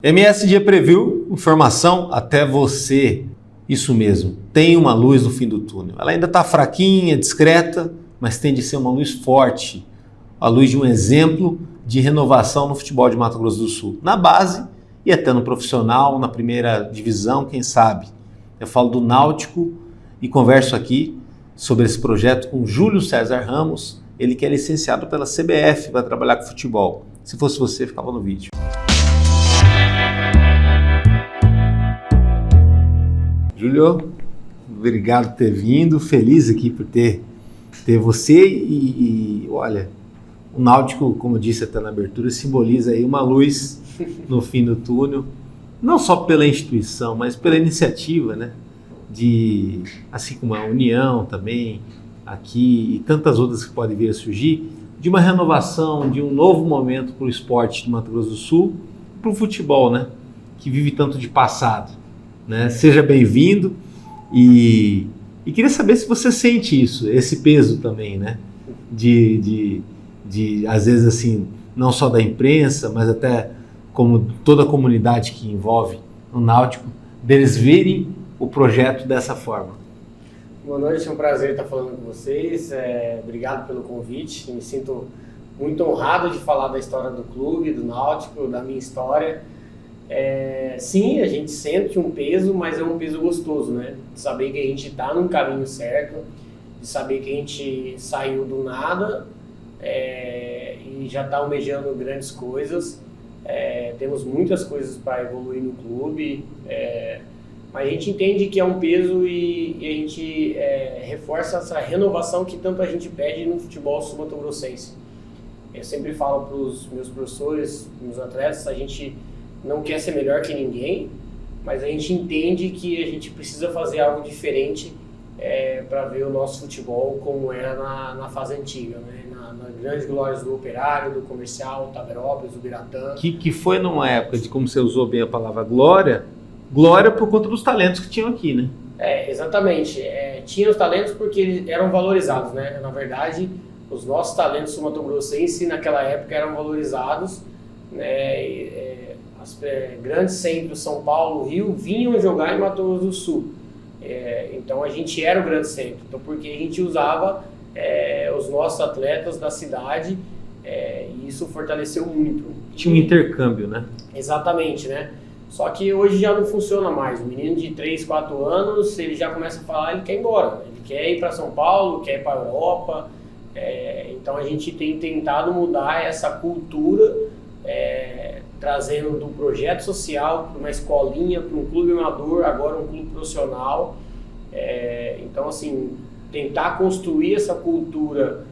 MSG Preview, informação até você. Isso mesmo, tem uma luz no fim do túnel. Ela ainda está fraquinha, discreta, mas tem de ser uma luz forte. A luz de um exemplo de renovação no futebol de Mato Grosso do Sul. Na base e até no profissional, na primeira divisão, quem sabe. Eu falo do Náutico e converso aqui sobre esse projeto com Júlio César Ramos, ele que é licenciado pela CBF para trabalhar com futebol. Se fosse você, ficava no vídeo. Júlio, obrigado por ter vindo, feliz aqui por ter você e olha, o Náutico, como eu disse até na abertura, simboliza aí uma luz no fim do túnel, não só pela instituição, mas pela iniciativa, né? De, assim como a União também, aqui e tantas outras que podem vir a surgir, de uma renovação, de um novo momento para o esporte de Mato Grosso do Sul, para o futebol, né? Que vive tanto de passado. Né? Seja bem-vindo e queria saber se você sente isso, esse peso também, né? De às vezes assim, não só da imprensa, mas até como toda a comunidade que envolve o Náutico, deles verem o projeto dessa forma. Boa noite, é um prazer estar falando com vocês, obrigado pelo convite, me sinto muito honrado de falar da história do clube, do Náutico, da minha história. Sim, a gente sente um peso, mas é um peso gostoso, né? De saber que a gente está num caminho certo, de saber que a gente saiu do nada e já está almejando grandes coisas. Temos muitas coisas para evoluir no clube, mas a gente entende que é um peso e a gente reforça essa renovação que tanto a gente pede no futebol sul-mato-grossense. Eu sempre falo para os meus professores, meus atletas, a gente não quer ser melhor que ninguém, mas a gente entende que a gente precisa fazer algo diferente para ver o nosso futebol como era na fase antiga, né? Nas grandes glórias do Operário, do Comercial, Taverópolis, do Biratã. Que foi numa época de, como você usou bem a palavra glória por conta dos talentos que tinham aqui, né? Exatamente. Tinha os talentos porque eles eram valorizados, né? Na verdade, os nossos talentos sul-mato-grossenses naquela época eram valorizados, né? Os grandes centros, São Paulo, Rio, vinham jogar em Mato Grosso do Sul. Então a gente era o grande centro, então, porque a gente usava os nossos atletas da cidade e isso fortaleceu muito. Tinha um intercâmbio, né? Exatamente, né? Só que hoje já não funciona mais. O menino de 3, 4 anos, ele já começa a falar, ele quer ir embora. Ele quer ir para São Paulo, quer ir para a Europa. Então a gente tem tentado mudar essa cultura, trazendo do projeto social para uma escolinha, para um clube amador, agora um clube profissional. Então, assim, tentar construir essa cultura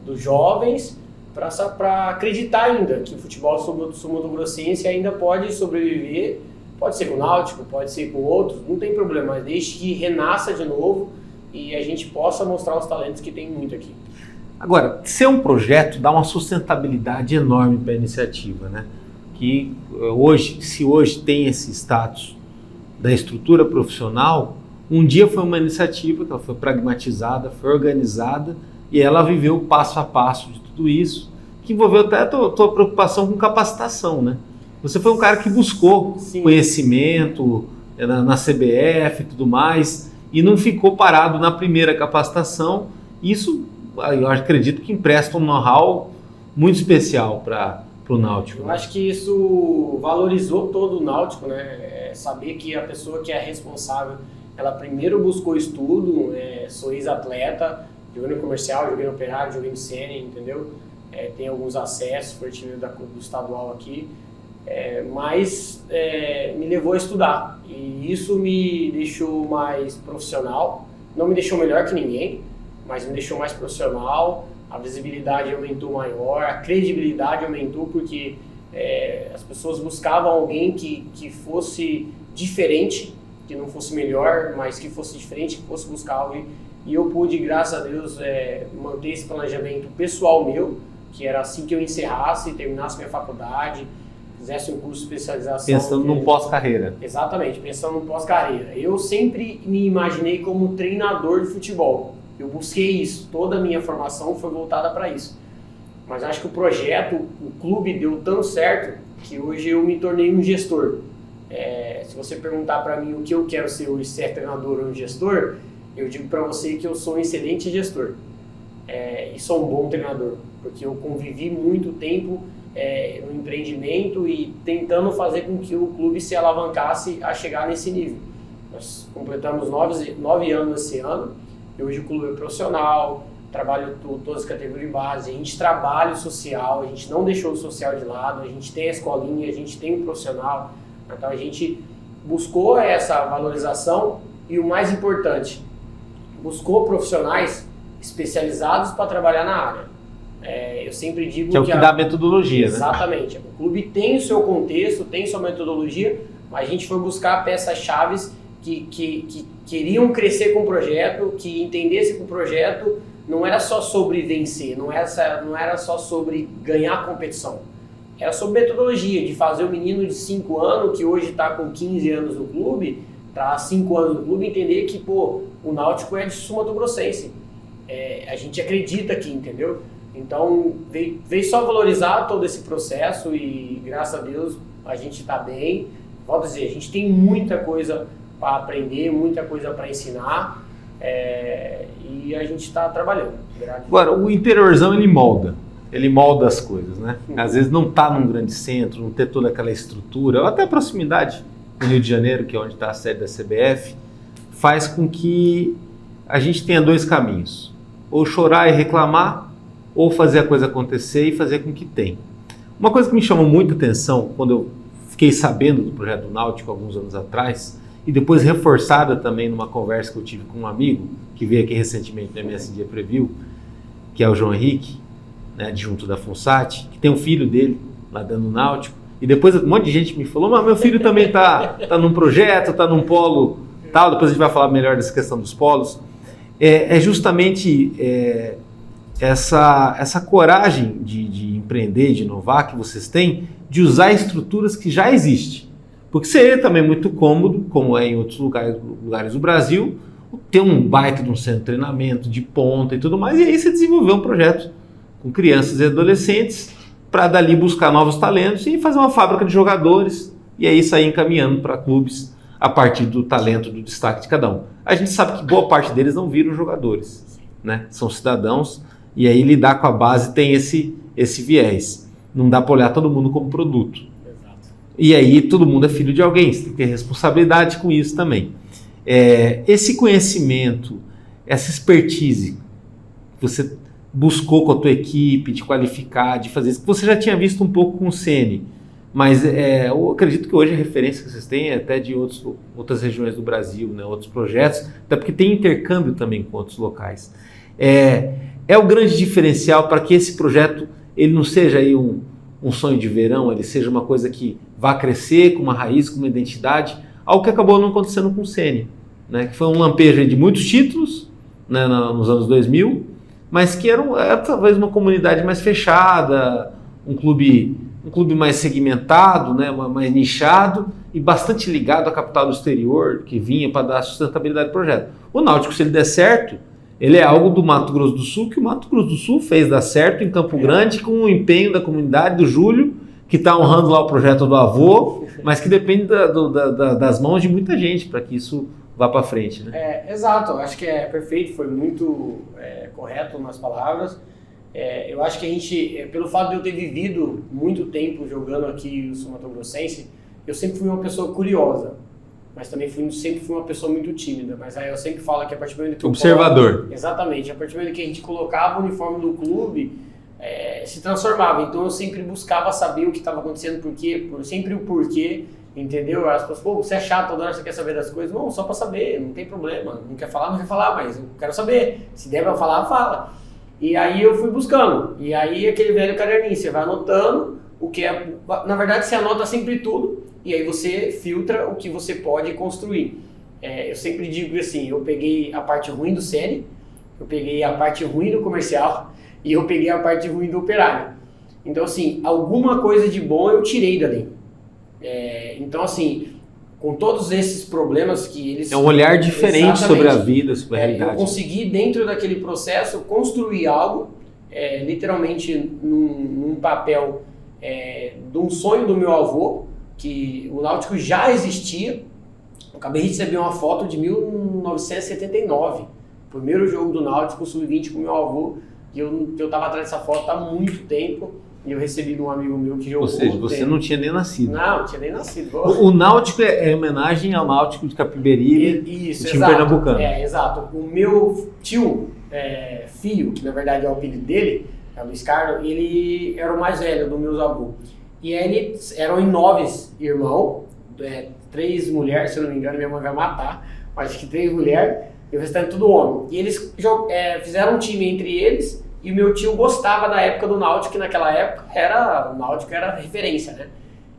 dos jovens para acreditar ainda que o futebol sul-mato-grossense ainda pode sobreviver. Pode ser com o Náutico, pode ser com outros, não tem problema, mas desde que renasça de novo e a gente possa mostrar os talentos que tem muito aqui. Agora, ser um projeto dá uma sustentabilidade enorme para a iniciativa, né? Que hoje, se hoje tem esse status da estrutura profissional, um dia foi uma iniciativa que ela foi pragmatizada, foi organizada e ela viveu passo a passo de tudo isso, que envolveu até a tua preocupação com capacitação, né? Você foi um cara que buscou Sim. conhecimento na CBF e tudo mais e não ficou parado na primeira capacitação. Isso, eu acredito que empresta um know-how muito especial para o Náutico. Eu acho que isso valorizou todo o Náutico, né? Saber que a pessoa que é responsável, ela primeiro buscou estudo, sou ex-atleta, joguei no Comercial, joguei no Operário, joguei no Sênior, entendeu? Tem alguns acessos, foi time do estadual aqui, mas me levou a estudar e isso me deixou mais profissional, não me deixou melhor que ninguém, mas me deixou mais profissional. A visibilidade aumentou maior, a credibilidade aumentou porque as pessoas buscavam alguém que fosse diferente, que não fosse melhor, mas que fosse diferente, que fosse buscar alguém. E eu pude, graças a Deus, manter esse planejamento pessoal meu, que era assim que eu encerrasse, terminasse minha faculdade, fizesse um curso de especialização. Pensando num pós-carreira. Exatamente, pensando num pós-carreira. Eu sempre me imaginei como treinador de futebol. Eu busquei isso, toda a minha formação foi voltada para isso. Mas acho que o projeto, o clube deu tão certo que hoje eu me tornei um gestor. Se você perguntar para mim o que eu quero ser hoje, se é treinador ou um gestor, eu digo para você que eu sou um excelente gestor e sou um bom treinador, porque eu convivi muito tempo no empreendimento e tentando fazer com que o clube se alavancasse a chegar nesse nível. Nós completamos 9 anos esse ano e hoje o clube é profissional, trabalho todas as categorias de base, a gente trabalha o social, a gente não deixou o social de lado, a gente tem a escolinha, a gente tem o profissional, então a gente buscou essa valorização e o mais importante, buscou profissionais especializados para trabalhar na área. Eu sempre digo que é o que dá metodologia, exatamente. Né? O clube tem o seu contexto, tem sua metodologia, mas a gente foi buscar peças-chave que queriam crescer com o projeto, que entendessem que o projeto não era só sobre vencer, não era só sobre ganhar a competição. Era sobre metodologia, de fazer o menino de 5 anos, que hoje está com 15 anos no clube, está há 5 anos no clube, entender que o Náutico é de Sul Mato Grossense. A gente acredita aqui, entendeu? Então, veio só valorizar todo esse processo e, graças a Deus, a gente está bem. Volto a dizer, a gente tem muita coisa para aprender, muita coisa para ensinar e a gente está trabalhando. Agora, o interiorzão ele molda as coisas, né? Às vezes não está num grande centro, não ter toda aquela estrutura, ou até a proximidade do Rio de Janeiro, que é onde está a sede da CBF, faz com que a gente tenha 2 caminhos, ou chorar e reclamar, ou fazer a coisa acontecer e fazer com que tem. Uma coisa que me chamou muita atenção quando eu fiquei sabendo do projeto do Náutico alguns anos atrás, e depois reforçada também numa conversa que eu tive com um amigo, que veio aqui recentemente no MSD Preview, que é o João Henrique, né, adjunto da Funsat, que tem um filho dele lá dentro do Náutico, e depois um monte de gente me falou, mas meu filho também tá num projeto, tá num polo tal, depois a gente vai falar melhor dessa questão dos polos. Justamente essa coragem de empreender, de inovar que vocês têm, de usar estruturas que já existem. Porque seria também muito cômodo, como é em outros lugares do Brasil, ter um baita de um centro de treinamento, de ponta e tudo mais, e aí você desenvolver um projeto com crianças e adolescentes para dali buscar novos talentos e fazer uma fábrica de jogadores e aí sair encaminhando para clubes a partir do talento, do destaque de cada um. A gente sabe que boa parte deles não viram jogadores, né? São cidadãos e aí lidar com a base tem esse viés. Não dá para olhar todo mundo como produto. E aí todo mundo é filho de alguém, você tem que ter responsabilidade com isso também. Esse conhecimento, essa expertise que você buscou com a tua equipe, de qualificar, de fazer isso, que você já tinha visto um pouco com o Ceni, mas eu acredito que hoje a referência que vocês têm é até de outras regiões do Brasil, né, outros projetos, até porque tem intercâmbio também com outros locais. É o grande diferencial para que esse projeto ele não seja aí um sonho de verão, ele seja uma coisa que vá crescer com uma raiz, com uma identidade, algo que acabou não acontecendo com o Ceni, né? Que foi um lampejo de muitos títulos, né, nos anos 2000, mas que era talvez uma comunidade mais fechada, um clube mais segmentado, né, mais nichado e bastante ligado à capital do exterior, que vinha para dar sustentabilidade ao projeto. O Náutico, se ele der certo, ele é algo do Mato Grosso do Sul, que o Mato Grosso do Sul fez dar certo em Campo Grande com o empenho da comunidade, do Júlio, que está honrando lá o projeto do avô, mas que depende das mãos de muita gente para que isso vá para frente. Né? Exato, acho que é perfeito, foi muito correto nas palavras. Eu acho que a gente, pelo fato de eu ter vivido muito tempo jogando aqui o Sul Mato Grossense, eu sempre fui uma pessoa curiosa. Mas também sempre fui uma pessoa muito tímida. Mas aí eu sempre falo que a partir do momento que observador. Exatamente. A partir do momento que a gente colocava o uniforme do clube, se transformava. Então eu sempre buscava saber o que estava acontecendo, sempre o porquê, entendeu? As pessoas, pô, você é chato, toda hora você quer saber das coisas. Não, só para saber, não tem problema. Não quer falar, mas eu quero saber. Se der para falar, fala. E aí eu fui buscando. E aí aquele velho caderninho, você vai anotando o que é... Na verdade, você anota sempre tudo. E aí você filtra o que você pode construir. Eu sempre digo assim, eu peguei a parte ruim do Ceni, eu peguei a parte ruim do comercial e eu peguei a parte ruim do operário. Então, assim, alguma coisa de bom eu tirei dali. Então, assim, com todos esses problemas que eles... É um olhar diferente sobre a vida, sobre a realidade. Eu consegui, dentro daquele processo, construir algo, literalmente num papel de um sonho do meu avô, que o Náutico já existia. Eu acabei de receber uma foto de 1979, primeiro jogo do Náutico, sub-20 com meu avô, e eu estava atrás dessa foto há muito tempo, e eu recebi de um amigo meu que jogou. Ou seja, você não tinha nem nascido. Não tinha nem nascido. O Náutico é homenagem ao Náutico de Capiberibe, Isso, time exato. pernambucano. Exato. O meu tio, filho, que na verdade é o apelido dele, é o Luiz Carlos, ele era o mais velho dos meus avôs. E eles eram em 9 irmãos, 3 mulheres, se eu não me engano, minha mãe vai matar, mas acho que 3 mulheres e o restante tudo homem. E eles fizeram um time entre eles, e o meu tio gostava da época do Náutico, que naquela época o Náutico era referência, né?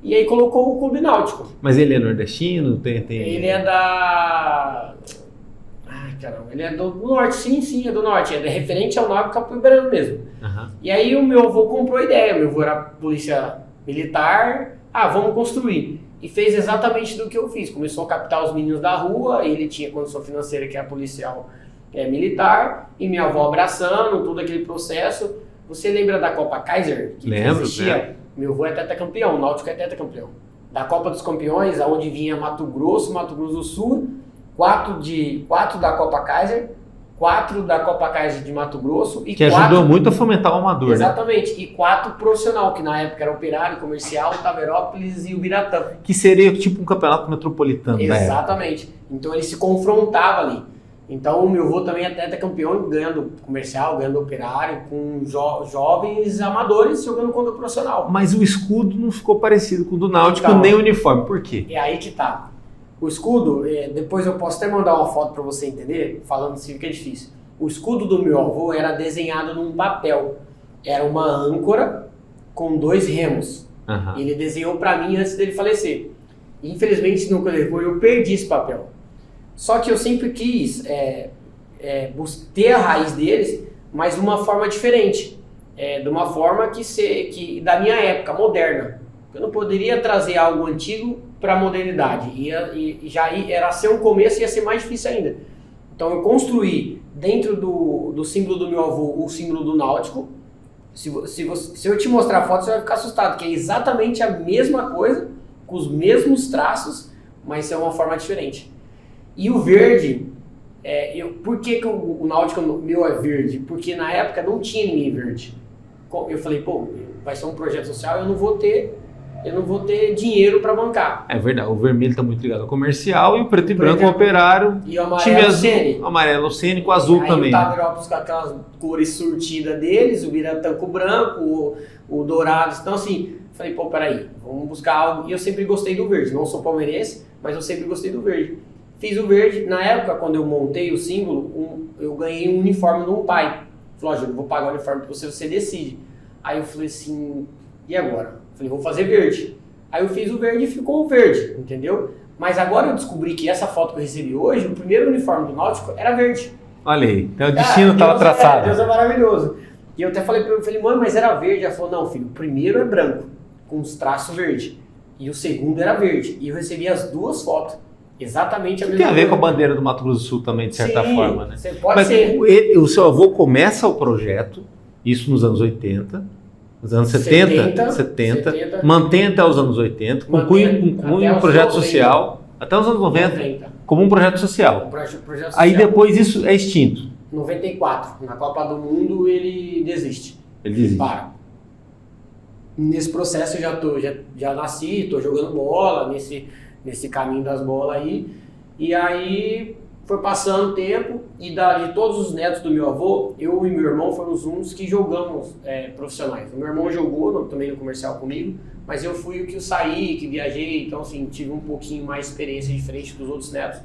E aí colocou o Clube Náutico. Mas ele é nordestino? Ele é da... Ai, caramba, ele é do norte, sim, é do norte. É referente ao Náutico Capiberiano mesmo. Uhum. E aí o meu avô comprou a ideia, meu avô era polícia militar, vamos construir. E fez exatamente do que eu fiz. Começou a captar os meninos da rua, ele tinha condição financeira, que é policial militar, e minha avó abraçando, todo aquele processo. Você lembra da Copa Kaiser? Que existia? Lembro. Meu avô é tetracampeão, o Náutico é tetracampeão. Da Copa dos Campeões, onde vinha Mato Grosso do Sul, 4 da Copa Kaiser, 4 da Copa Kaiser de Mato Grosso e que ajudou muito a fomentar o amador, exatamente, né? E 4 profissional, que na época era Operário, Comercial, Taverópolis e Ubiratã. Que seria tipo um campeonato metropolitano da época. Exatamente. Então ele se confrontava ali. Então o meu avô também é tetracampeão, ganhando Comercial, ganhando Operário, com jovens amadores jogando contra o profissional. Mas o escudo não ficou parecido com o do Náutico, então, nem o uniforme. Por quê? É aí que tá. O escudo, depois eu posso até mandar uma foto para você entender, falando assim que é difícil. O escudo do meu avô era desenhado num papel. Era uma âncora com 2 remos. Uhum. Ele desenhou para mim antes dele falecer. Infelizmente, nunca levou, eu perdi esse papel. Só que eu sempre quis ter a raiz deles, mas de uma forma diferente. De uma forma que da minha época, moderna. Eu não poderia trazer algo antigo para a modernidade. Era ser um começo e ia ser mais difícil ainda. Então eu construí dentro do símbolo do meu avô o símbolo do Náutico. Se eu te mostrar a foto, você vai ficar assustado, que é exatamente a mesma coisa, com os mesmos traços, mas é uma forma diferente. E o verde, por que o Náutico meu é verde? Porque na época não tinha ninguém verde. Eu falei, vai ser um projeto social, eu não vou ter dinheiro para bancar. É verdade, o vermelho está muito ligado ao comercial e o preto e branco ao Operário. E o amarelo Sene. Amarelo Sene com azul aí também. O Taverópolis com aquelas cores surtidas deles, o Ubiratã com branco, o dourado. Então assim, falei, peraí, vamos buscar algo. E eu sempre gostei do verde, não sou palmeirense, mas eu sempre gostei do verde. Fiz o verde, na época quando eu montei o símbolo, eu ganhei um uniforme de um pai. Falou, Júlio, vou pagar o uniforme para você decide. Aí eu falei assim, e agora? Falei, vou fazer verde. Aí eu fiz o verde e ficou o verde, entendeu? Mas agora eu descobri que essa foto que eu recebi hoje, o primeiro uniforme do Náutico era verde. Olha aí, então o destino estava traçado. Deus é maravilhoso. E eu até falei para ele, falei, mãe, mas era verde. Ela falou, não, filho, o primeiro é branco, com os traços verde. E o segundo era verde. E eu recebi as 2 fotos. Exatamente a mesma coisa. Tem a ver com a bandeira do Mato Grosso do Sul também, de certa forma, né? Pode ser. O seu avô começa o projeto, isso nos anos 80, nos anos 70, mantém até os anos 80, conclui um projeto social, até os anos 90, como um projeto social. Projeto social. Aí depois isso é extinto. 94, na Copa do Mundo, ele desiste. Ele desiste. Para. Nesse processo eu já nasci, estou jogando bola, nesse caminho das bolas aí. E aí foi passando o tempo e de todos os netos do meu avô, eu e meu irmão fomos uns que jogamos profissionais. O meu irmão jogou também no comercial comigo, mas eu fui o que eu saí, que viajei, então assim, tive um pouquinho mais experiência diferente dos outros netos.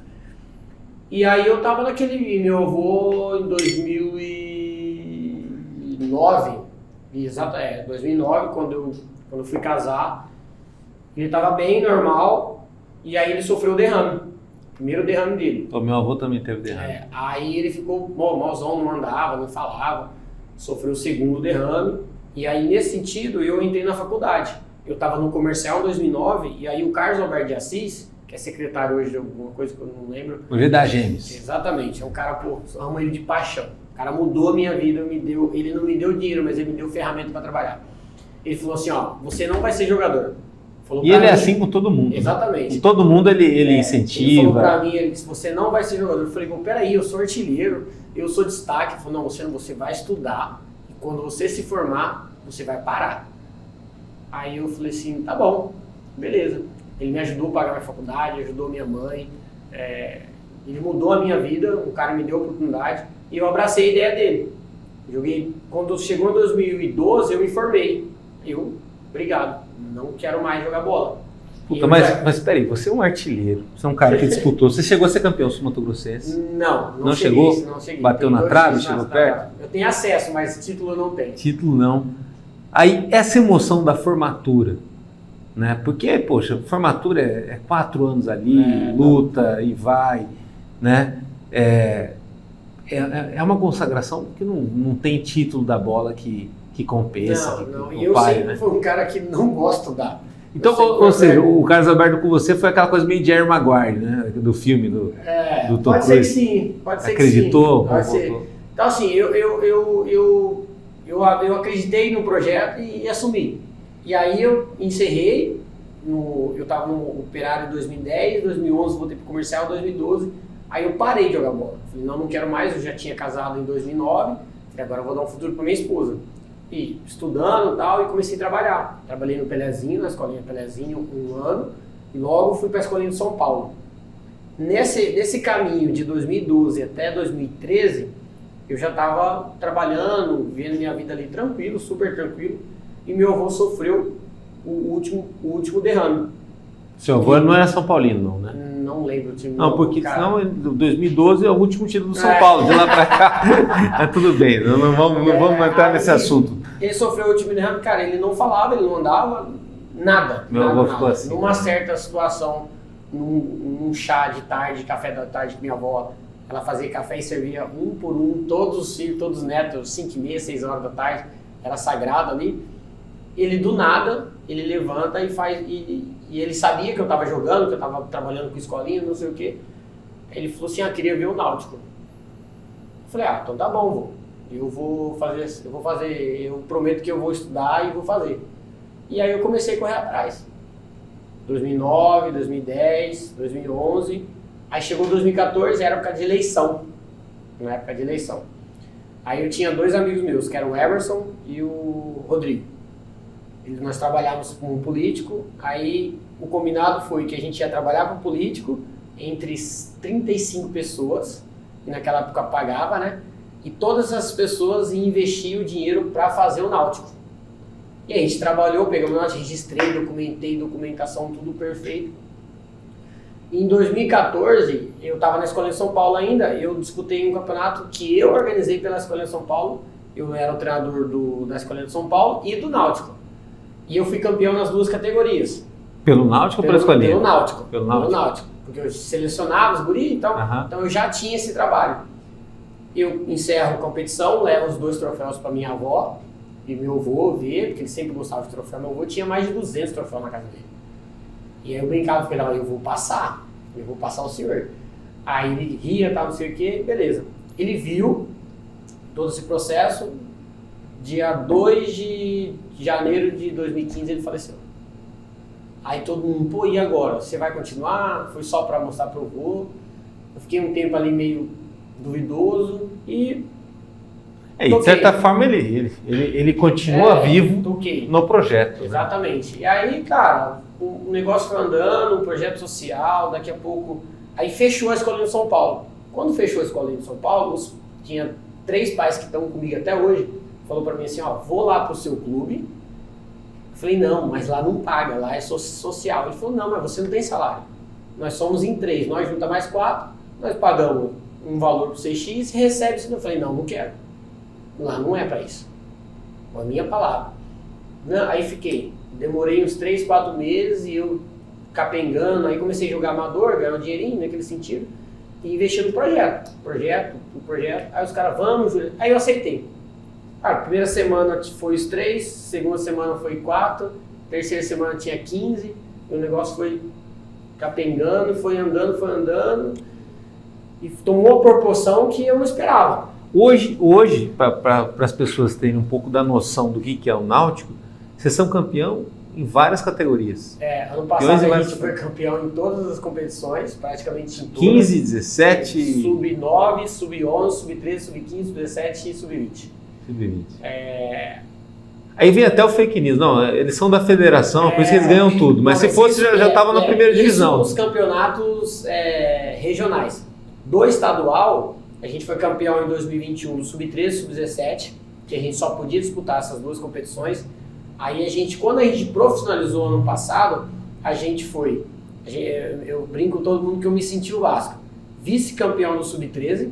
E aí eu tava meu avô em 2009, 2009, quando eu fui casar, ele tava bem, normal, e aí ele sofreu o derrame. Primeiro derrame dele. O meu avô também teve derrame. Aí ele ficou malzão, não andava, não falava. Sofreu o segundo derrame. E aí, nesse sentido, eu entrei na faculdade. Eu estava no comercial em 2009, e aí o Carlos Alberto de Assis, que é secretário hoje de alguma coisa que eu não lembro. Hoje é da Gêmeos. Exatamente. É um cara, amo ele de paixão. O cara mudou a minha vida, ele não me deu dinheiro, mas ele me deu ferramenta para trabalhar. Ele falou assim, ó, você não vai ser jogador. Falou E ele mim, é assim com todo mundo. Exatamente. Com todo mundo ele incentiva. Ele falou pra mim, ele disse, você não vai ser jogador. Eu falei, peraí, eu sou artilheiro, eu sou destaque. Ele falou, não, você vai estudar e quando você se formar, você vai parar. Aí eu falei assim, tá bom, beleza. Ele me ajudou a pagar minha faculdade, ajudou minha mãe, ele mudou a minha vida, o cara me deu a oportunidade e eu abracei a ideia dele. Joguei, quando chegou em 2012, eu me formei. Obrigado, não quero mais jogar bola. Puta, mas peraí, você é um artilheiro, você é um cara que disputou, você chegou a ser campeão sul-mato-grossense? Não cheguei, chegou? Não cheguei. Bateu na trave, chegou perto? Eu tenho acesso, mas título eu não tenho. Título não. Aí, essa emoção da formatura, né? Porque, poxa, formatura é 4 anos ali, luta e vai, né? É uma consagração que não tem título da bola que compensa. Não. Que E eu compare, sempre né? fui um cara que não gosto da... Então, ou seja, o Carlos Alberto com você foi aquela coisa meio Jerry Maguire, né? Do filme do Tom pode Cruise. ser que sim, pode ser Acreditou? que sim. Pode ser. Então, assim, eu acreditei no projeto e assumi. E aí eu encerrei, eu estava no Operário em 2010, 2011 voltei para o comercial, 2012, aí eu parei de jogar bola. Falei, não quero mais, eu já tinha casado em 2009, falei, agora eu vou dar um futuro para minha esposa. E estudando e tal, e comecei a trabalhar. Trabalhei no Pelezinho, na escolinha Pelezinho, 1 ano, e logo fui para a escolinha de São Paulo. Nesse caminho de 2012 até 2013, eu já estava trabalhando, vendo minha vida ali tranquilo, super tranquilo, e meu avô sofreu o último derrame. Seu avô não era São Paulino, não, né? Não lembro o time. Não, porque senão 2012 é o último título do São Paulo, de lá pra cá. Mas tudo bem, não vamos entrar nesse assunto. Ele sofreu o último derrame, cara, ele não falava, ele não andava, nada. Meu avô ficou assim. Numa certa situação, num chá de tarde, café da tarde com minha avó, ela fazia café e servia um por um, todos os filhos, todos os netos, 5h30, 6 horas da tarde, era sagrado ali. Ele do nada, ele levanta e faz, e ele sabia que eu estava jogando, que eu estava trabalhando com escolinha, não sei o quê. Ele falou assim, queria ver o Náutico. Eu falei, então tá bom, vô. Eu prometo que eu vou estudar e vou fazer. E aí eu comecei a correr atrás. 2009, 2010, 2011, aí chegou 2014, era época de eleição. Na época de eleição. Aí eu tinha 2 amigos meus, que eram o Emerson e o Rodrigo. Nós trabalhávamos com um político, aí o combinado foi que a gente ia trabalhar com um político entre 35 pessoas, e naquela época pagava, né? E todas as pessoas iam investir o dinheiro para fazer o Náutico. E a gente trabalhou, pegamos o Náutico, registrei, documentei, documentação, tudo perfeito. Em 2014, eu estava na Escola de São Paulo ainda, eu disputei um campeonato que eu organizei pela Escola de São Paulo, eu era o treinador da Escola de São Paulo e do Náutico. E eu fui campeão nas 2 categorias. Pelo Náutico ou pela Escolinha? Pelo Náutico. Pelo Náutico. Porque eu selecionava os guris, então eu já tinha esse trabalho. Eu encerro a competição, levo os 2 troféus para minha avó e meu avô ver, porque ele sempre gostava de troféu. Meu avô tinha mais de 200 troféus na casa dele. E aí eu brincava com ele, eu vou passar o senhor. Aí ele ria, tal, não sei o que, beleza. Ele viu todo esse processo, dia 2 de janeiro de 2015 ele faleceu. Aí todo mundo, pô, e agora? Você vai continuar? Foi só para mostrar pro avô? Eu fiquei um tempo ali meio duvidoso e... de certa forma ele continua vivo no projeto. Exatamente. Né? E aí, cara, o negócio foi andando, um projeto social, daqui a pouco... Aí fechou a Escolinha de São Paulo. Quando fechou a Escolinha de São Paulo, tinha 3 pais que estão comigo até hoje, falou para mim assim, vou lá pro seu clube. Eu falei, não, mas lá não paga, lá é social. Ele falou, não, mas você não tem salário. Nós somos em 3, nós junta mais 4, nós pagamos um valor para você X e recebe isso. Eu falei, não quero. Lá não é para isso. Com a minha palavra. Não, aí fiquei, demorei uns 3, 4 meses e eu capengando, aí comecei a jogar amador, ganhar um dinheirinho naquele sentido, e investir no projeto. Aí os caras, vamos, Júlio. Aí eu aceitei. Cara, primeira semana foi os 3, segunda semana foi 4, terceira semana tinha 15, e o negócio foi capengando, foi andando, e tomou a proporção que eu não esperava. Hoje para as pessoas terem um pouco da noção do que é o Náutico, Vocês são campeão em várias categorias. Ano passado a gente foi campeão em todas as competições, praticamente em todas. 15, 17... Sub-9, sub-11, sub-13, sub-15, sub-17 e sub-20. Sub-20. Aí vem até o fake news. Não, eles são da federação, por isso que eles ganham tudo. Mas se fosse, já estava na primeira divisão. Os campeonatos regionais. Do estadual, a gente foi campeão em 2021 no sub-13, sub-17, que a gente só podia disputar essas duas competições. Aí quando a gente profissionalizou ano passado, eu brinco com todo mundo que eu me senti o Vasco. Vice-campeão do sub-13,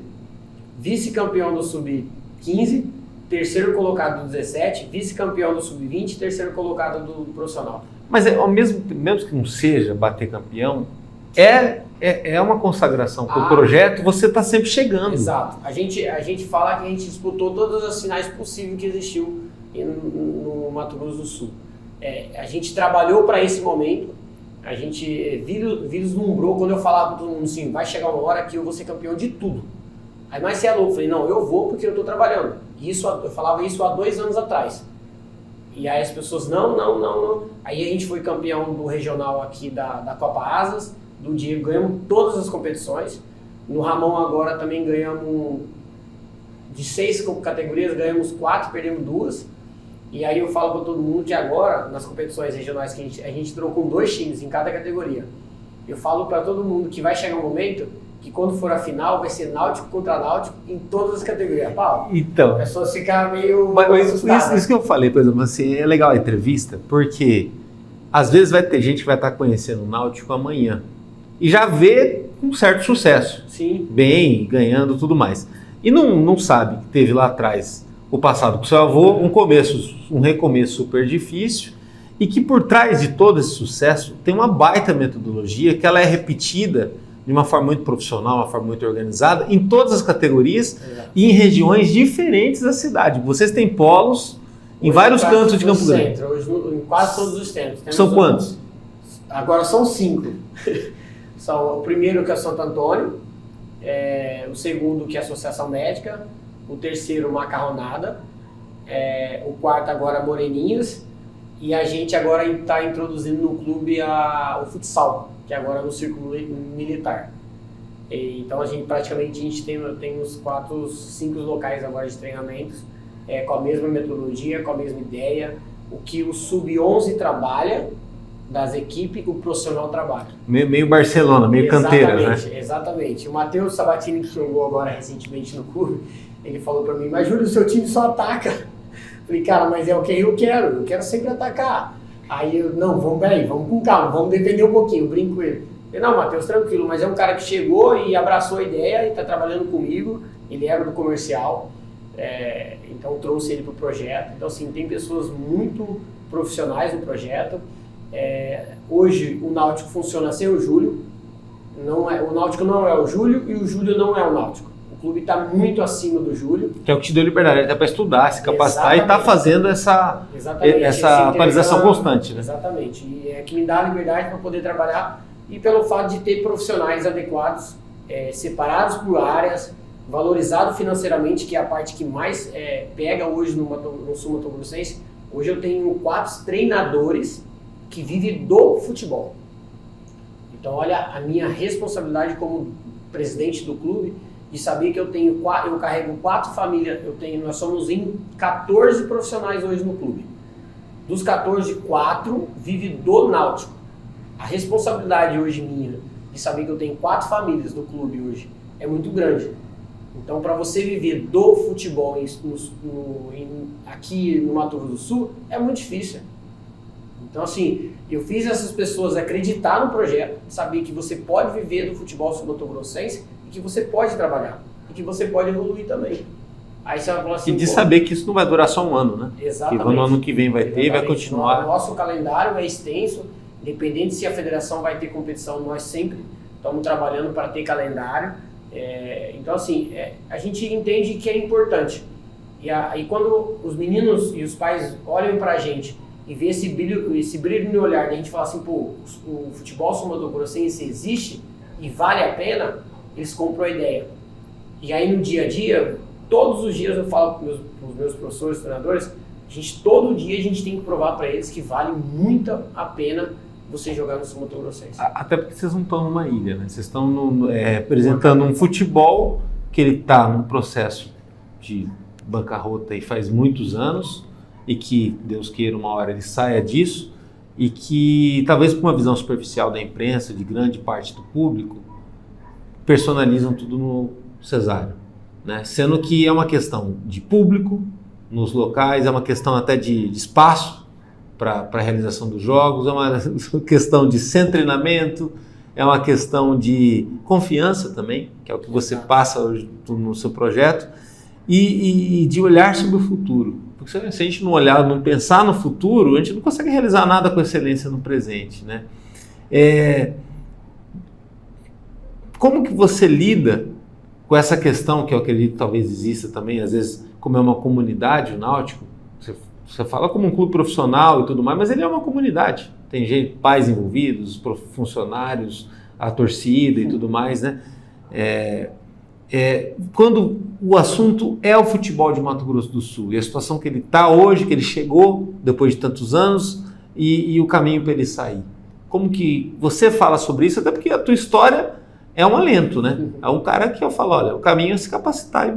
vice-campeão do sub-15, terceiro colocado do 17, vice-campeão do sub-20, terceiro colocado do profissional. Mas mesmo que não seja bater campeão, é uma consagração para o projeto, você está sempre chegando. Exato. A gente fala que a gente disputou todas as finais possíveis que existiu no Mato Grosso do Sul. A gente trabalhou para esse momento, a gente vislumbrou, quando eu falava para todo mundo assim, vai chegar uma hora que eu vou ser campeão de tudo. Aí, mas você é louco? Eu falei, não, eu vou porque eu estou trabalhando. Eu falava isso há 2 anos atrás. E aí as pessoas, não. Aí a gente foi campeão do regional aqui da Copa Asas, do Diego, ganhamos todas as competições. No Ramon agora também ganhamos, de 6 categorias, ganhamos 4, perdemos 2. E aí eu falo para todo mundo que agora, nas competições regionais, que a gente entrou com 2 times em cada categoria. Eu falo para todo mundo que vai chegar um momento que quando for a final vai ser Náutico contra Náutico em todas as categorias. Paulo, então, as pessoas ficam meio isso que eu falei, por exemplo, assim, é legal a entrevista, porque às vezes vai ter gente que vai estar conhecendo o Náutico amanhã e já vê um certo sucesso. Sim. Bem, ganhando tudo mais. E não sabe que teve lá atrás o passado com seu avô, um recomeço super difícil, e que por trás de todo esse sucesso tem uma baita metodologia que ela é repetida de uma forma muito profissional, uma forma muito organizada, em todas as categorias. Exato. E em regiões diferentes da cidade. Vocês têm polos em vários cantos de Campo Grande. Hoje, em quase todos os centros. São quantos? Agora são 5. O primeiro que é Santo Antônio, o segundo que é a Associação Médica, o terceiro Macarronada, o quarto agora Moreninhas, e a gente agora está introduzindo no clube o futsal, que é agora no Círculo Militar. Então a gente tem uns 4, 5 locais agora de treinamentos, com a mesma metodologia, com a mesma ideia. O que o Sub-11 trabalha das equipes, o profissional trabalha. Meio Barcelona, meio canteira, né? Exatamente. O Matheus Sabatini, que jogou agora recentemente no clube, ele falou para mim, mas Júlio, o seu time só ataca. Falei, cara, mas é o que eu quero sempre atacar. Aí vamos com calma, vamos defender um pouquinho, eu brinco com ele. Falei, não, Matheus, tranquilo, mas é um cara que chegou e abraçou a ideia e está trabalhando comigo, ele era do comercial, então trouxe ele para o projeto. Então, assim, tem pessoas muito profissionais no projeto. Hoje o Náutico funciona sem o Júlio, o Náutico não é o Júlio e o Júlio não é o Náutico. O clube está muito acima do Júlio. Que é o que te deu liberdade, até para estudar, se capacitar. Exatamente. E está fazendo essa atualização constante. Né? Exatamente, e é que me dá a liberdade para poder trabalhar e pelo fato de ter profissionais adequados, separados por áreas, valorizado financeiramente, que é a parte que mais pega hoje no Sul Mato Grossense. Hoje eu tenho 4 treinadores que vivem do futebol. Então, olha a minha responsabilidade como presidente do clube, de saber que eu carrego 4 famílias, nós somos em 14 profissionais hoje no clube. Dos 14, 4 vivem do Náutico. A responsabilidade hoje minha de saber que eu tenho 4 famílias no clube hoje é muito grande. Então, para você viver do futebol aqui no Mato Grosso do Sul, é muito difícil. Então, assim, eu fiz essas pessoas acreditar no projeto, saber que você pode viver do futebol sul-mato-grossense e que você pode trabalhar e que você pode evoluir também. Aí você vai falar assim, e de saber que isso não vai durar só um ano, né? Exatamente. Que no ano que vem vai ter, vai continuar. O nosso calendário é extenso, independente se a federação vai ter competição, nós sempre estamos trabalhando para ter calendário. Então, assim, a gente entende que é importante. E quando os meninos e os pais olham para a gente e vê esse brilho no olhar, a gente fala assim, pô, o futebol sul-mato-grossense existe e vale a pena, eles compram a ideia. E aí no dia a dia, todos os dias eu falo para os meus professores, treinadores, Todo dia a gente tem que provar para eles que vale muito a pena você jogar no Sul Mato Grossense. Até porque vocês não estão numa ilha, né? Vocês estão apresentando um futebol que ele está num processo de bancarrota e faz muitos anos, e que, Deus queira, uma hora ele saia disso, e que, talvez por uma visão superficial da imprensa, de grande parte do público, personalizam tudo no Cesário, né? Sendo que é uma questão de público nos locais, é uma questão até de espaço para a realização dos jogos, é uma questão de sem treinamento, é uma questão de confiança também, que é o que você passa hoje no seu projeto, e de olhar sobre o futuro. Porque se a gente não olhar, não pensar no futuro, a gente não consegue realizar nada com excelência no presente, né? Como que você lida com essa questão, que eu acredito talvez exista também, às vezes, como é uma comunidade, o Náutico, você fala como um clube profissional e tudo mais, mas ele é uma comunidade. Tem gente, pais envolvidos, funcionários, a torcida e tudo mais, né? Quando o assunto é o futebol de Mato Grosso do Sul e a situação que ele está hoje, que ele chegou depois de tantos anos e o caminho para ele sair. Como que você fala sobre isso? Até porque a tua história é um alento, né? É um cara que eu falo, olha, o caminho é se capacitar e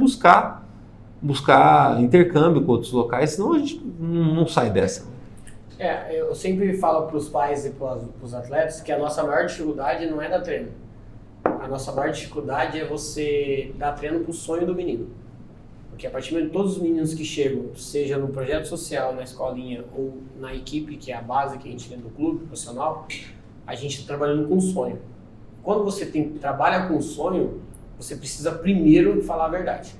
buscar intercâmbio com outros locais, senão a gente não sai dessa. Eu sempre falo para os pais e para os atletas que a nossa maior dificuldade não é dar treino. A nossa maior dificuldade é você dar treino para o sonho do menino. Porque a partir de todos os meninos que chegam, seja no projeto social, na escolinha ou na equipe, que é a base que a gente tem do clube profissional, a gente está trabalhando com sonho. Quando você trabalha com sonho, você precisa primeiro falar a verdade.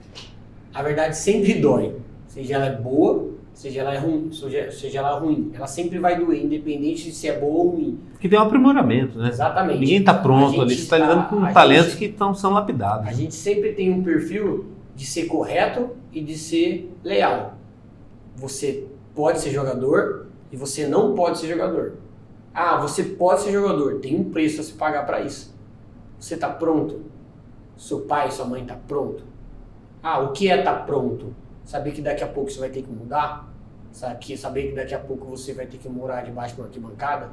A verdade sempre dói, seja ela é boa, seja ela é ruim. Ela sempre vai doer, independente de se é boa ou ruim. Porque tem um aprimoramento, né? Exatamente. Ninguém está pronto ali, você está lidando com talentos que são lapidados. A gente sempre tem um perfil de ser correto e de ser leal. Você pode ser jogador e você não pode ser jogador. Você pode ser jogador, tem um preço a se pagar para isso. Você está pronto? Seu pai, sua mãe está pronto? O que é estar pronto? Saber que daqui a pouco você vai ter que mudar? Saber que daqui a pouco você vai ter que morar debaixo de uma arquibancada?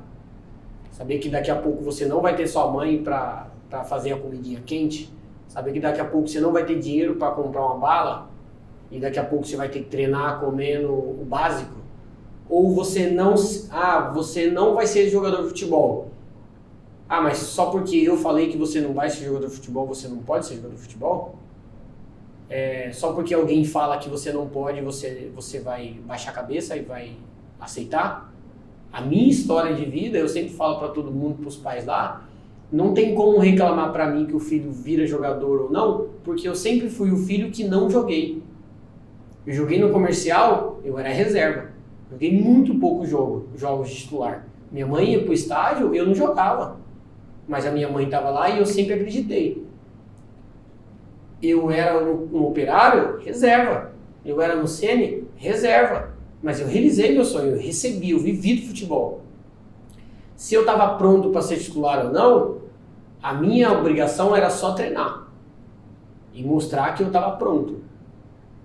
Saber que daqui a pouco você não vai ter sua mãe para fazer a comidinha quente? Saber que daqui a pouco você não vai ter dinheiro para comprar uma bala? E daqui a pouco você vai ter que treinar comendo o básico? Ou você não vai ser jogador de futebol? Mas só porque eu falei que você não vai ser jogador de futebol, você não pode ser jogador de futebol? Só porque alguém fala que você não pode, você vai baixar a cabeça e vai aceitar? A minha história de vida, eu sempre falo para todo mundo, para os pais lá, não tem como reclamar para mim que o filho vira jogador ou não, porque eu sempre fui o filho que não joguei. Eu joguei no comercial, eu era reserva. Joguei muito pouco jogos de titular. Minha mãe ia para o estádio, eu não jogava. Mas a minha mãe estava lá e eu sempre acreditei. Eu era um Operário, reserva. Eu era no Sene, reserva. Mas eu realizei meu sonho, eu recebi, eu vivi do futebol. Se eu estava pronto para ser titular ou não, a minha obrigação era só treinar. E mostrar que eu estava pronto.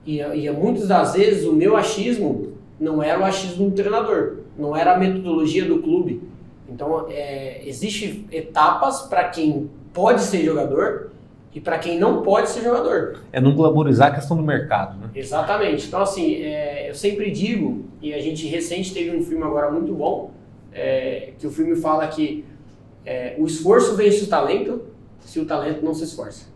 E muitas das vezes o meu achismo não era o achismo do treinador, não era a metodologia do clube. Então, existem etapas para quem pode ser jogador e para quem não pode ser jogador. Não glamorizar a questão do mercado, né? Exatamente. Então, assim, eu sempre digo, e a gente recente teve um filme agora muito bom, que o filme fala que o esforço vence o talento se o talento não se esforça.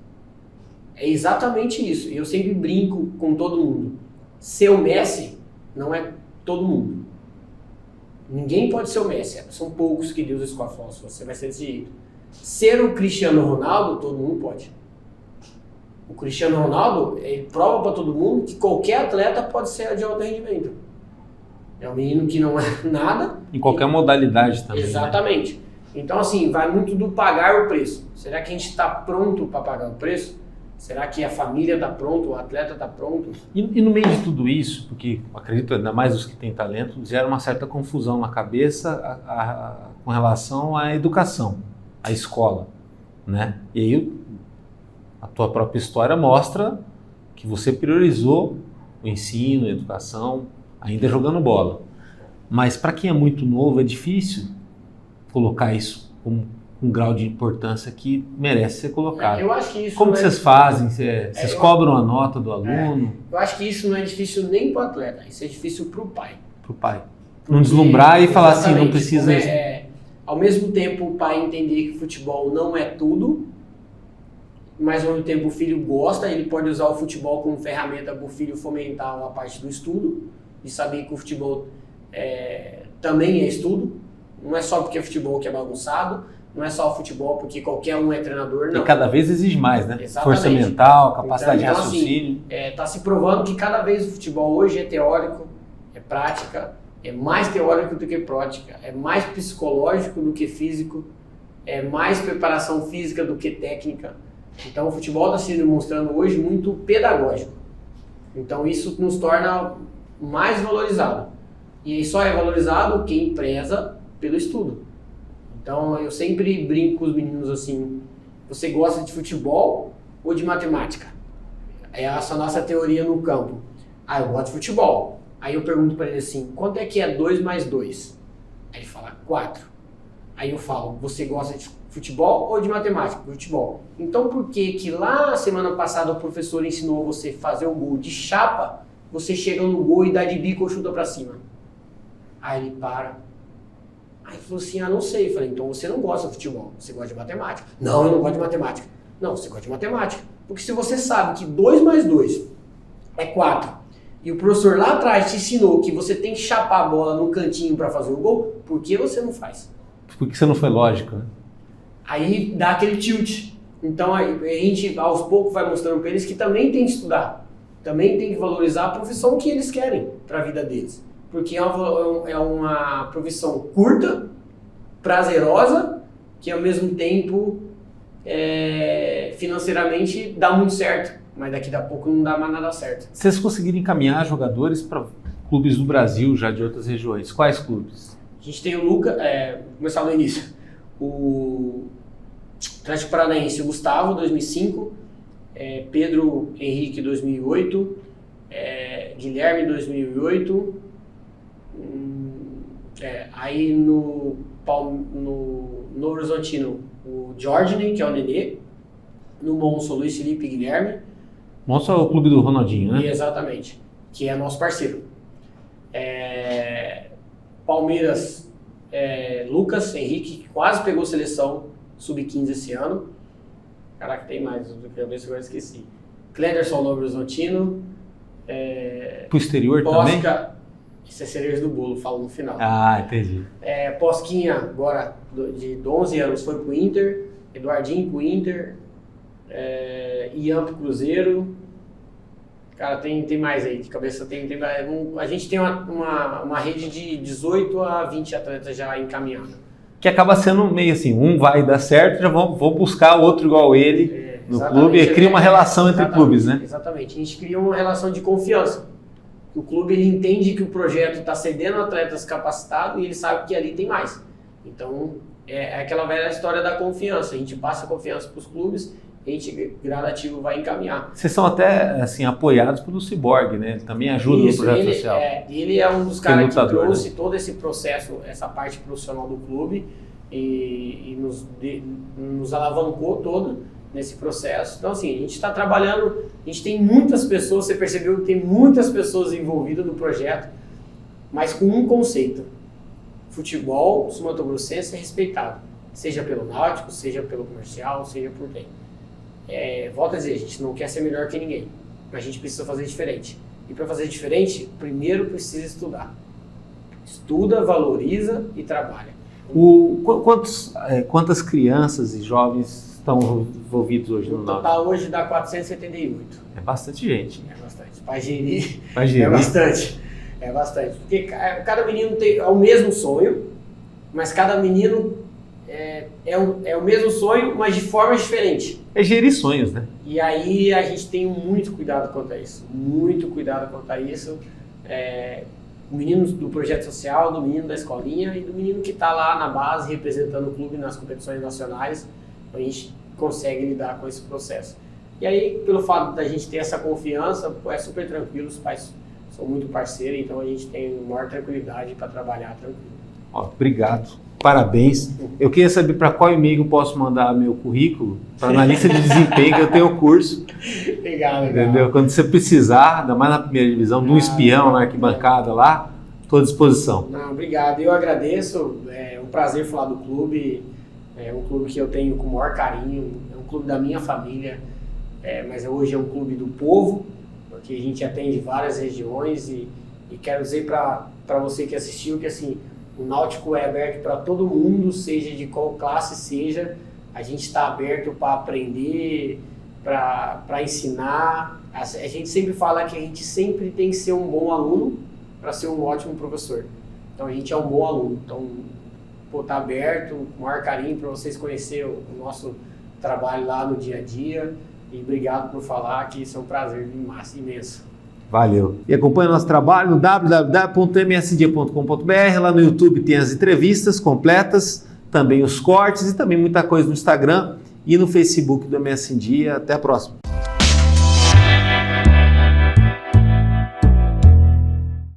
É exatamente isso. E eu sempre brinco com todo mundo. Ser o Messi não é todo mundo. Ninguém pode ser o Messi. São poucos que Deus escolhe. Você vai ser desse jeito. Ser o Cristiano Ronaldo, todo mundo pode. O Cristiano Ronaldo, ele prova para todo mundo que qualquer atleta pode ser de alto rendimento. É um menino que não é nada. Em qualquer modalidade também. Exatamente. Né? Então, assim, vai muito do pagar o preço. Será que a gente está pronto para pagar o preço? Será que a família está pronto, o atleta está pronto? E no meio de tudo isso, porque acredito ainda mais os que têm talento, gera uma certa confusão na cabeça com relação à educação, à escola, né? E aí a tua própria história mostra que você priorizou o ensino, a educação, ainda jogando bola. Mas para quem é muito novo, é difícil colocar isso com um grau de importância que merece ser colocado. Eu acho que isso Como que vocês fazem? Vocês cobram a nota do aluno? Eu acho que isso não é difícil nem para o atleta, isso é difícil para o pai. Para o pai. Não deslumbrar e falar assim, não precisa... Ao mesmo tempo, o pai entender que futebol não é tudo, mas ao mesmo tempo o filho gosta, ele pode usar o futebol como ferramenta para o filho fomentar a parte do estudo, e saber que o futebol também é estudo, não é só porque é futebol que é bagunçado, não é só o futebol porque qualquer um é treinador, não. E cada vez exige mais, né? Exatamente. Força mental, capacidade de então, raciocínio. Assim, tá se provando que cada vez o futebol hoje é teórico, é prática, é mais teórico do que prática, é mais psicológico do que físico, é mais preparação física do que técnica. Então o futebol está se demonstrando hoje muito pedagógico. Então isso nos torna mais valorizado. E aí só é valorizado quem preza pelo estudo. Então eu sempre brinco com os meninos assim, você gosta de futebol ou de matemática? É essa nossa teoria no campo. Eu gosto de futebol. Aí eu pergunto para ele assim, quanto é que é 2 mais 2? Aí ele fala 4. Aí eu falo, você gosta de futebol ou de matemática? Futebol. Então por que lá semana passada o professor ensinou você a fazer o gol de chapa, você chega no gol e dá de bico ou chuta para cima? Aí ele para. Aí ele falou assim, não sei. Eu falei, então você não gosta de futebol, você gosta de matemática. Não, eu não gosto de matemática. Não, você gosta de matemática. Porque se você sabe que 2 mais 2 é 4, e o professor lá atrás te ensinou que você tem que chapar a bola no cantinho para fazer o gol, por que você não faz? Porque você não foi lógico, né? Aí dá aquele tilt. Então a gente aos poucos vai mostrando para eles que também tem que estudar, também tem que valorizar a profissão que eles querem para a vida deles. Porque é uma profissão curta, prazerosa, que ao mesmo tempo financeiramente dá muito certo. Mas daqui a pouco não dá mais nada certo. Vocês conseguiram encaminhar jogadores para clubes do Brasil, já de outras regiões? Quais clubes? A gente tem o Lucas, vou começar do início. O Atlético Paranaense, o Gustavo, 2005. Pedro Henrique, 2008. Guilherme, 2008. Aí no Novo Horizontino, o Jordan, que é o Nenê. No Monson, Luiz Felipe e Guilherme. Monson é o clube do Ronaldinho, né? Exatamente, que é nosso parceiro. Palmeiras, Lucas Henrique, que quase pegou seleção sub-15 esse ano. Caraca, tem mais, do cabeça agora esqueci. Clenderson, Novo Horizontino. Pro exterior também? Isso é cereja do bolo, falo no final. Entendi. Posquinha, agora de 11 anos, foi pro Inter. Eduardinho pro Inter. Ian pro Cruzeiro. Cara, tem mais aí, de cabeça tem mais. A gente tem uma rede de 18 a 20 atletas já encaminhados. Que acaba sendo meio assim, um vai dar certo, já vou buscar outro igual ele no clube, e cria uma relação entre clubes, né? Exatamente, a gente cria uma relação de confiança. O clube ele entende que o projeto está cedendo atletas capacitados e ele sabe que ali tem mais. Então, é aquela velha história da confiança, a gente passa confiança para os clubes, a gente gradativo vai encaminhar. Vocês são até assim, apoiados pelo Cyborg, né? Ele também ajuda no projeto social. Ele é um dos caras que trouxe todo esse processo, essa parte profissional do clube e nos alavancou todo nesse processo. Então assim, a gente está trabalhando, a gente tem muitas pessoas, você percebeu que tem muitas pessoas envolvidas no projeto, mas com um conceito: futebol sul-mato-grossense é respeitado, seja pelo Náutico, seja pelo comercial, seja por quem. Volto a dizer, a gente não quer ser melhor que ninguém, mas a gente precisa fazer diferente. E para fazer diferente, primeiro precisa estudar. Estuda, valoriza e trabalha. Quantas crianças e jovens estão envolvidos hoje no Náutico? O total hoje dá 478. É bastante gente. É bastante. Para gerir, é bastante. É bastante. Porque cada menino tem o mesmo sonho, mas cada menino é o mesmo sonho, mas de formas diferentes. É gerir sonhos, né? E aí a gente tem muito cuidado quanto a isso. Muito cuidado quanto a isso. O menino do projeto social, do menino da escolinha e do menino que está lá na base representando o clube nas competições nacionais. A gente consegue lidar com esse processo. E aí, pelo fato da gente ter essa confiança, é super tranquilo, os pais sou muito parceiro, então a gente tem maior tranquilidade para trabalhar tranquilo. Ó, obrigado, parabéns. Eu queria saber para qual e-mail eu posso mandar meu currículo para analista de desempenho, que eu tenho o curso. Legal. Entendeu? Quando você precisar, ainda mais na primeira divisão, de um espião na arquibancada lá, estou à disposição. Não, obrigado, eu agradeço, é um prazer falar do clube, é um clube que eu tenho com o maior carinho, é um clube da minha família, mas hoje é um clube do povo, porque a gente atende várias regiões e quero dizer para você que assistiu que assim, o Náutico é aberto para todo mundo, seja de qual classe seja, a gente está aberto para aprender, para ensinar. A gente sempre fala que a gente sempre tem que ser um bom aluno para ser um ótimo professor. Então a gente é um bom aluno. Então, tá aberto, com o maior carinho para vocês conhecerem o nosso trabalho lá no dia a dia. E obrigado por falar, que isso é um prazer imenso. Valeu. E acompanhe nosso trabalho no www.msdia.com.br. Lá no YouTube tem as entrevistas completas, também os cortes e também muita coisa no Instagram e no Facebook do MS Dia. Até a próxima.